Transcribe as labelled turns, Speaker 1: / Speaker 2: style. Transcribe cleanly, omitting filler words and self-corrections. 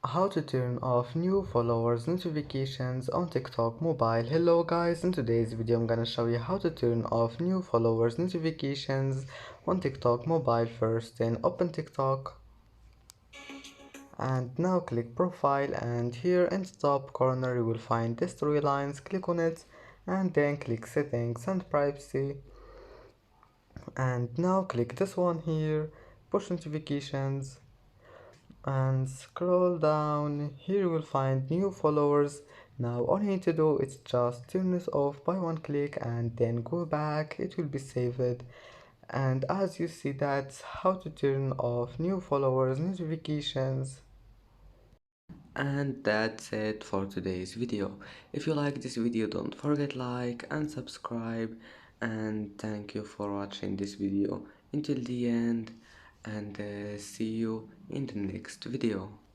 Speaker 1: How to turn off new followers notifications on TikTok mobile. Hello guys, in today's video I'm gonna show you how to turn off new followers notifications on TikTok mobile. First, then open TikTok and now click profile, and here in the top corner you will find the storylines. Click on it and then click settings and privacy, and now click this one here, push notifications, and scroll down. Here you will find new followers. Now all you need to do is just turn this off by one click and then go back. It will be saved. And as you see, that's how to turn off new followers notifications. And that's it for today's video. If you like this video, don't forget like and subscribe, and thank you for watching this video until the end, and see you in the next video.